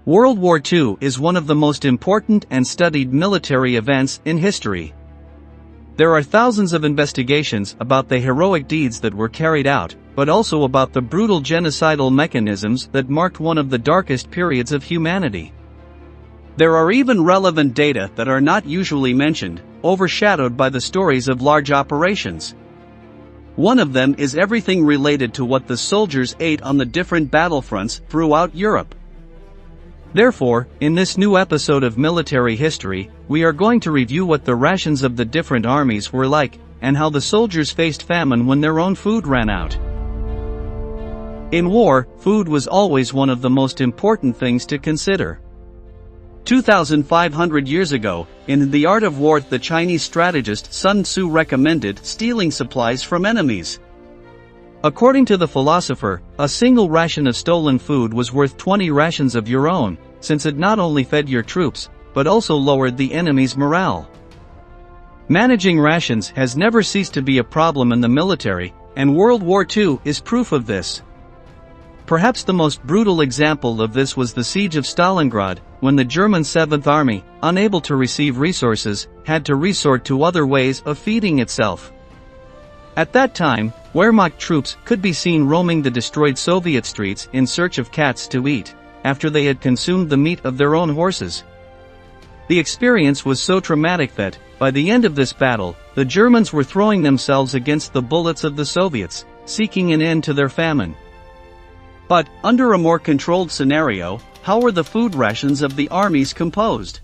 World War II is one of the most important and studied military events in history. There are thousands of investigations about the heroic deeds that were carried out, but also about the brutal genocidal mechanisms that marked one of the darkest periods of humanity. There are even relevant data that are not usually mentioned, overshadowed by the stories of large operations. One of them is everything related to what the soldiers ate on the different battlefronts throughout Europe. Therefore, in this new episode of Military History, we are going to review what the rations of the different armies were like, and how the soldiers faced famine when their own food ran out. In war, food was always one of the most important things to consider. 2,500 years ago, in The Art of War, the Chinese strategist Sun Tzu recommended stealing supplies from enemies. According to the philosopher, a single ration of stolen food was worth 20 rations of your own, since it not only fed your troops, but also lowered the enemy's morale. Managing rations has never ceased to be a problem in the military, and World War II is proof of this. Perhaps the most brutal example of this was the siege of Stalingrad, when the German 7th Army, unable to receive resources, had to resort to other ways of feeding itself. At that time, Wehrmacht troops could be seen roaming the destroyed Soviet streets in search of cats to eat, after they had consumed the meat of their own horses. The experience was so traumatic that, by the end of this battle, the Germans were throwing themselves against the bullets of the Soviets, seeking an end to their famine. But, under a more controlled scenario, how were the food rations of the armies composed?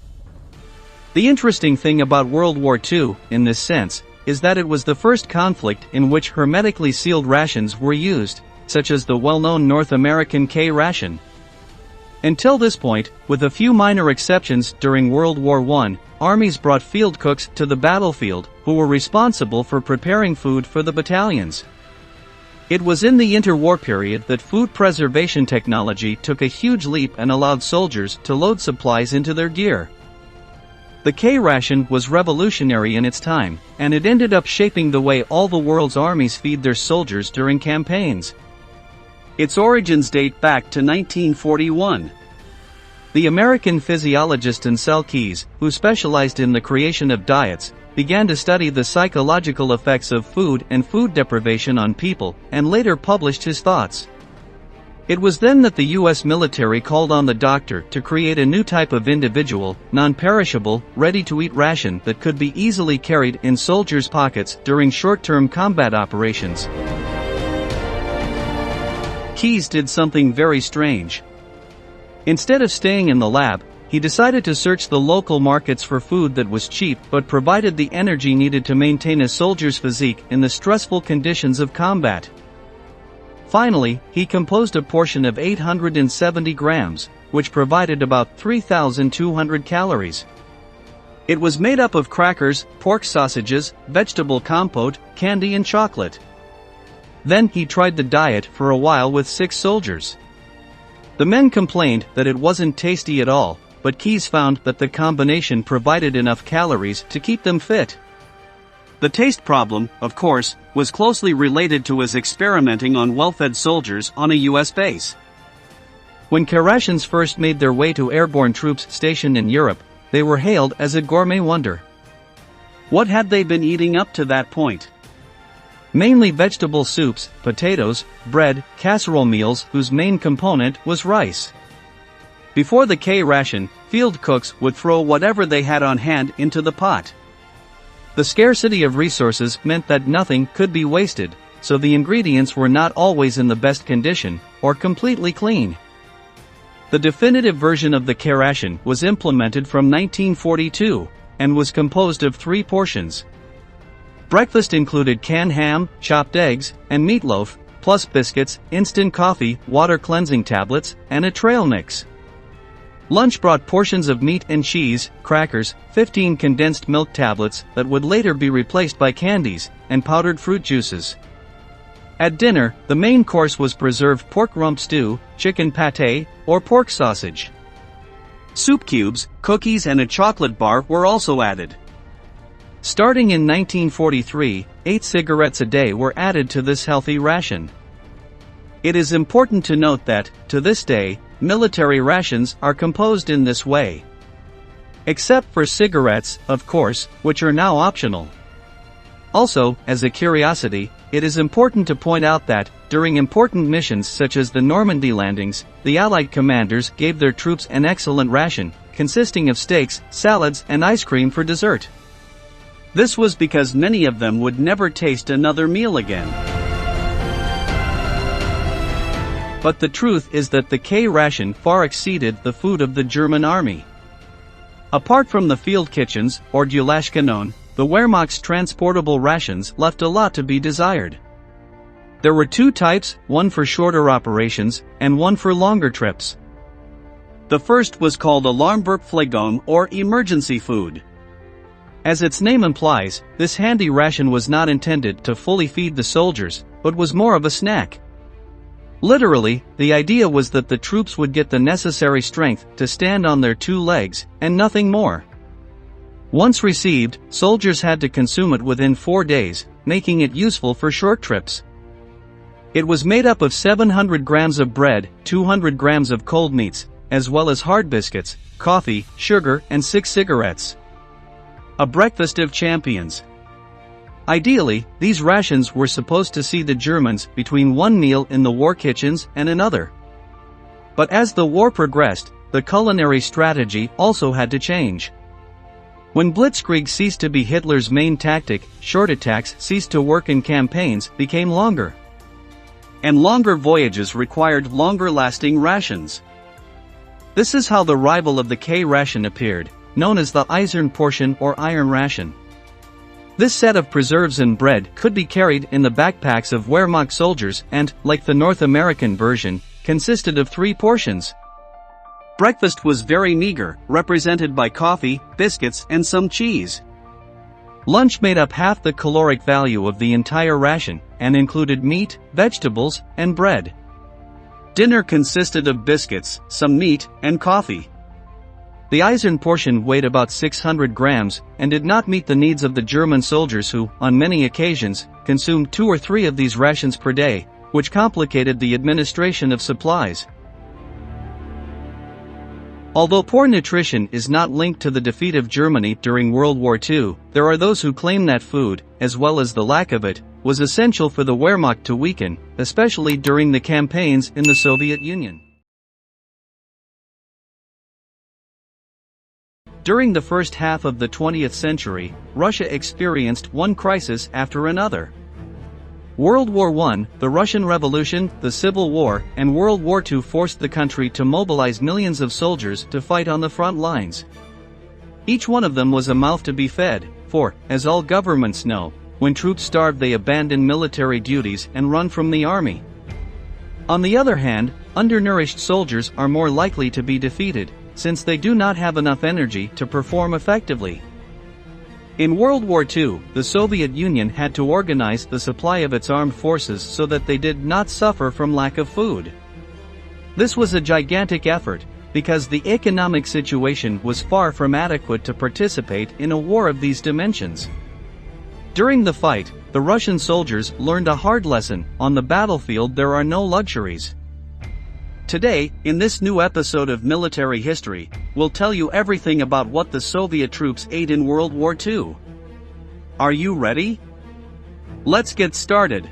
The interesting thing about World War II, in this sense, is that it was the first conflict in which hermetically sealed rations were used, such as the well-known North American K ration. Until this point, with a few minor exceptions during World War I, armies brought field cooks to the battlefield, who were responsible for preparing food for the battalions. It was in the interwar period that food preservation technology took a huge leap and allowed soldiers to load supplies into their gear. The K ration was revolutionary in its time, and it ended up shaping the way all the world's armies feed their soldiers during campaigns. Its origins date back to 1941. The American physiologist Ansel Keys, who specialized in the creation of diets, began to study the psychological effects of food and food deprivation on people, and later published his thoughts. It was then that the US military called on the doctor to create a new type of individual, non-perishable, ready-to-eat ration that could be easily carried in soldiers' pockets during short-term combat operations. Keys did something very strange. Instead of staying in the lab, he decided to search the local markets for food that was cheap but provided the energy needed to maintain a soldier's physique in the stressful conditions of combat. Finally, he composed a portion of 870 grams, which provided about 3,200 calories. It was made up of crackers, pork sausages, vegetable compote, candy and chocolate. Then he tried the diet for a while with 6 soldiers. The men complained that it wasn't tasty at all, but Keys found that the combination provided enough calories to keep them fit. The taste problem, of course, was closely related to his experimenting on well-fed soldiers on a US base. When K rations first made their way to airborne troops stationed in Europe, they were hailed as a gourmet wonder. What had they been eating up to that point? Mainly vegetable soups, potatoes, bread, casserole meals whose main component was rice. Before the K ration, field cooks would throw whatever they had on hand into the pot. The scarcity of resources meant that nothing could be wasted, so the ingredients were not always in the best condition, or completely clean. The definitive version of the K ration was implemented from 1942, and was composed of 3 portions. Breakfast included canned ham, chopped eggs, and meatloaf, plus biscuits, instant coffee, water cleansing tablets, and a trail mix. Lunch brought portions of meat and cheese, crackers, 15 condensed milk tablets that would later be replaced by candies, and powdered fruit juices. At dinner, the main course was preserved pork rump stew, chicken pâté, or pork sausage. Soup cubes, cookies and a chocolate bar were also added. Starting in 1943, 8 cigarettes a day were added to this healthy ration. It is important to note that, to this day, military rations are composed in this way. Except for cigarettes, of course, which are now optional. Also, as a curiosity, it is important to point out that, during important missions such as the Normandy landings, the Allied commanders gave their troops an excellent ration, consisting of steaks, salads, and ice cream for dessert. This was because many of them would never taste another meal again. But the truth is that the K ration far exceeded the food of the German army. Apart from the field kitchens, or Dulashkanon, the Wehrmacht's transportable rations left a lot to be desired. There were two types, one for shorter operations, and one for longer trips. The first was called Alarmverpflegung, or emergency food. As its name implies, this handy ration was not intended to fully feed the soldiers, but was more of a snack. Literally, the idea was that the troops would get the necessary strength to stand on their two legs, and nothing more. Once received, soldiers had to consume it within 4 days, making it useful for short trips. It was made up of 700 grams of bread, 200 grams of cold meats, as well as hard biscuits, coffee, sugar, and 6 cigarettes. A breakfast of champions. Ideally, these rations were supposed to see the Germans between one meal in the war kitchens and another. But as the war progressed, the culinary strategy also had to change. When blitzkrieg ceased to be Hitler's main tactic, short attacks ceased to work and campaigns became longer. And longer voyages required longer-lasting rations. This is how the rival of the K ration appeared, known as the Eisenportion or iron ration. This set of preserves and bread could be carried in the backpacks of Wehrmacht soldiers and, like the North American version, consisted of 3 portions. Breakfast was very meager, represented by coffee, biscuits, and some cheese. Lunch made up half the caloric value of the entire ration, and included meat, vegetables, and bread. Dinner consisted of biscuits, some meat, and coffee. The Eisenportion weighed about 600 grams, and did not meet the needs of the German soldiers who, on many occasions, consumed 2 or 3 of these rations per day, which complicated the administration of supplies. Although poor nutrition is not linked to the defeat of Germany during World War II, there are those who claim that food, as well as the lack of it, was essential for the Wehrmacht to weaken, especially during the campaigns in the Soviet Union. During the first half of the 20th century, Russia experienced one crisis after another. World War I, the Russian Revolution, the Civil War, and World War II forced the country to mobilize millions of soldiers to fight on the front lines. Each one of them was a mouth to be fed, for, as all governments know, when troops starve they abandon military duties and run from the army. On the other hand, undernourished soldiers are more likely to be defeated, since they do not have enough energy to perform effectively. In World War II, the Soviet Union had to organize the supply of its armed forces so that they did not suffer from lack of food. This was a gigantic effort, because the economic situation was far from adequate to participate in a war of these dimensions. During the fight, the Russian soldiers learned a hard lesson: on the battlefield there are no luxuries. Today, in this new episode of Military History, we'll tell you everything about what the Soviet troops ate in World War II. Are you ready? Let's get started.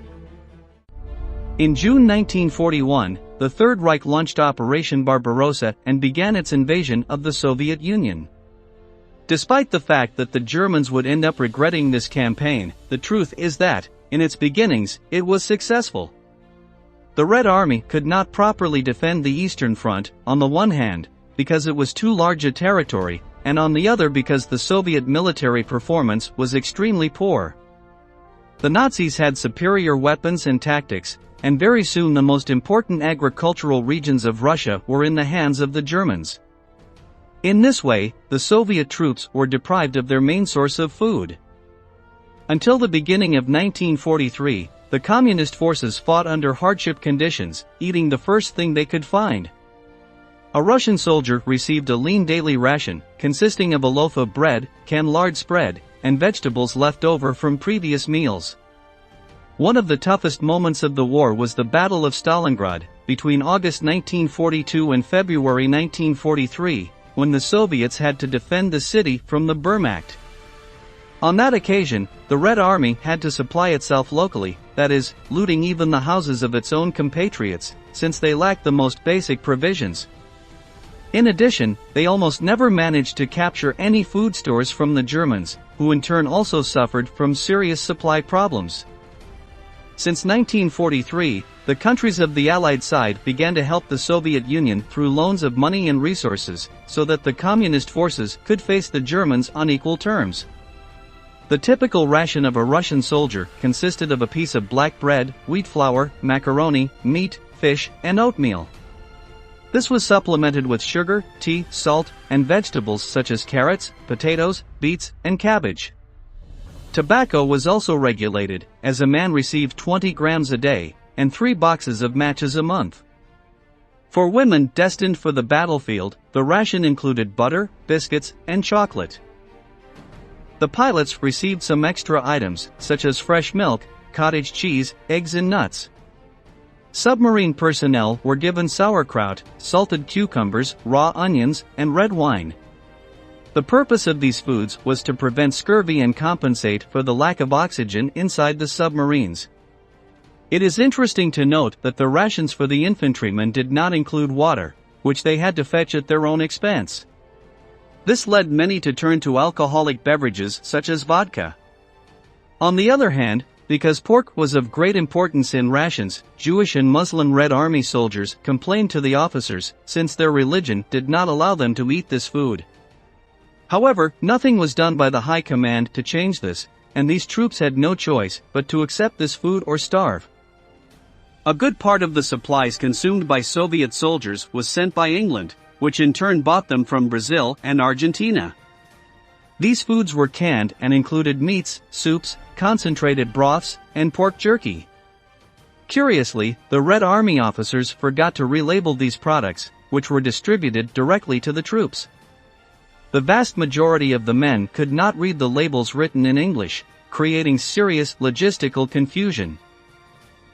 In June 1941, the Third Reich launched Operation Barbarossa and began its invasion of the Soviet Union. Despite the fact that the Germans would end up regretting this campaign, the truth is that, in its beginnings, it was successful. The Red Army could not properly defend the Eastern Front, on the one hand, because it was too large a territory, and on the other because the Soviet military performance was extremely poor. The Nazis had superior weapons and tactics, and very soon the most important agricultural regions of Russia were in the hands of the Germans. In this way, the Soviet troops were deprived of their main source of food. Until the beginning of 1943, the communist forces fought under hardship conditions, eating the first thing they could find. A Russian soldier received a lean daily ration, consisting of a loaf of bread, canned lard spread, and vegetables left over from previous meals. One of the toughest moments of the war was the Battle of Stalingrad, between August 1942 and February 1943, when the Soviets had to defend the city from the Wehrmacht. On that occasion, the Red Army had to supply itself locally, that is, looting even the houses of its own compatriots, since they lacked the most basic provisions. In addition, they almost never managed to capture any food stores from the Germans, who in turn also suffered from serious supply problems. Since 1943, the countries of the Allied side began to help the Soviet Union through loans of money and resources, so that the Communist forces could face the Germans on equal terms. The typical ration of a Russian soldier consisted of a piece of black bread, wheat flour, macaroni, meat, fish, and oatmeal. This was supplemented with sugar, tea, salt, and vegetables such as carrots, potatoes, beets, and cabbage. Tobacco was also regulated, as a man received 20 grams a day, and 3 boxes of matches a month. For women destined for the battlefield, the ration included butter, biscuits, and chocolate. The pilots received some extra items, such as fresh milk, cottage cheese, eggs and nuts. Submarine personnel were given sauerkraut, salted cucumbers, raw onions, and red wine. The purpose of these foods was to prevent scurvy and compensate for the lack of oxygen inside the submarines. It is interesting to note that the rations for the infantrymen did not include water, which they had to fetch at their own expense. This led many to turn to alcoholic beverages such as vodka. On the other hand, because pork was of great importance in rations, Jewish and Muslim Red Army soldiers complained to the officers, since their religion did not allow them to eat this food. However, nothing was done by the High Command to change this, and these troops had no choice but to accept this food or starve. A good part of the supplies consumed by Soviet soldiers was sent by England, which in turn bought them from Brazil and Argentina. These foods were canned and included meats, soups, concentrated broths, and pork jerky. Curiously, the Red Army officers forgot to relabel these products, which were distributed directly to the troops. The vast majority of the men could not read the labels written in English, creating serious logistical confusion.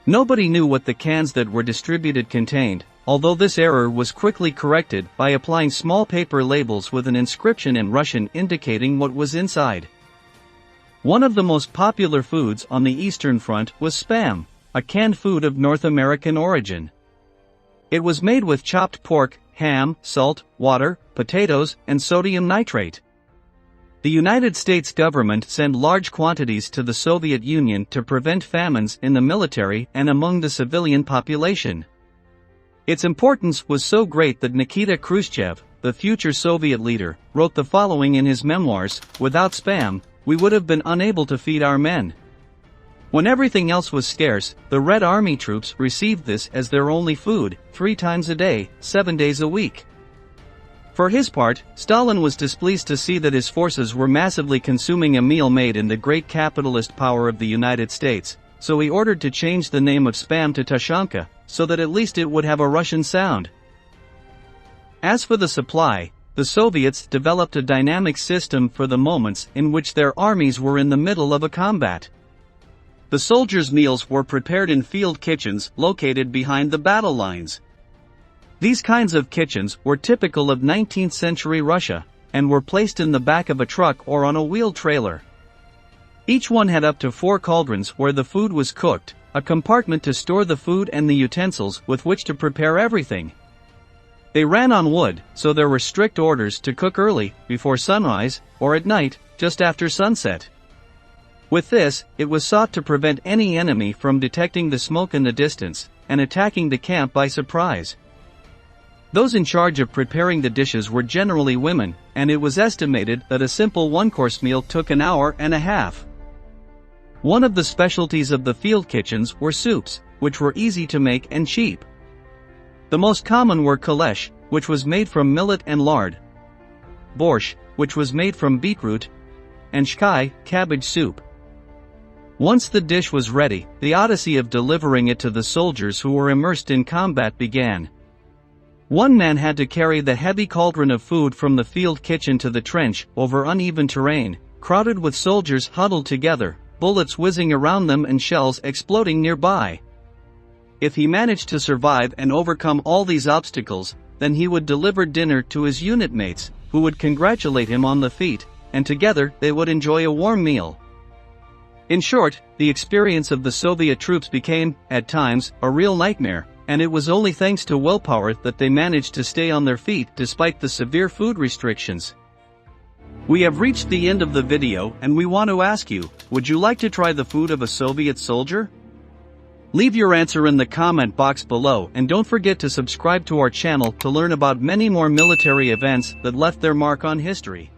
Nobody knew what the cans that were distributed contained, although this error was quickly corrected by applying small paper labels with an inscription in Russian indicating what was inside. One of the most popular foods on the Eastern Front was Spam, a canned food of North American origin. It was made with chopped pork, ham, salt, water, potatoes, and sodium nitrate. The United States government sent large quantities to the Soviet Union to prevent famines in the military and among the civilian population. Its importance was so great that Nikita Khrushchev, the future Soviet leader, wrote the following in his memoirs: "Without Spam, we would have been unable to feed our men." When everything else was scarce, the Red Army troops received this as their only food, 3 times a day, 7 days a week. For his part, Stalin was displeased to see that his forces were massively consuming a meal made in the great capitalist power of the United States, so he ordered to change the name of Spam to Tashanka, so that at least it would have a Russian sound. As for the supply, the Soviets developed a dynamic system for the moments in which their armies were in the middle of a combat. The soldiers' meals were prepared in field kitchens located behind the battle lines. These kinds of kitchens were typical of 19th century Russia, and were placed in the back of a truck or on a wheeled trailer. Each one had up to 4 cauldrons where the food was cooked, a compartment to store the food and the utensils with which to prepare everything. They ran on wood, so there were strict orders to cook early, before sunrise, or at night, just after sunset. With this, it was sought to prevent any enemy from detecting the smoke in the distance, and attacking the camp by surprise. Those in charge of preparing the dishes were generally women, and it was estimated that a simple one-course meal took an hour and a half. One of the specialties of the field kitchens were soups, which were easy to make and cheap. The most common were kalesh, which was made from millet and lard, borscht, which was made from beetroot, and shkai, cabbage soup. Once the dish was ready, the odyssey of delivering it to the soldiers who were immersed in combat began. One man had to carry the heavy cauldron of food from the field kitchen to the trench over uneven terrain, crowded with soldiers huddled together, bullets whizzing around them and shells exploding nearby. If he managed to survive and overcome all these obstacles, then he would deliver dinner to his unit mates, who would congratulate him on the feat, and together they would enjoy a warm meal. In short, the experience of the Soviet troops became, at times, a real nightmare, and it was only thanks to willpower that they managed to stay on their feet despite the severe food restrictions. We have reached the end of the video and we want to ask you, would you like to try the food of a Soviet soldier? Leave your answer in the comment box below and don't forget to subscribe to our channel to learn about many more military events that left their mark on history.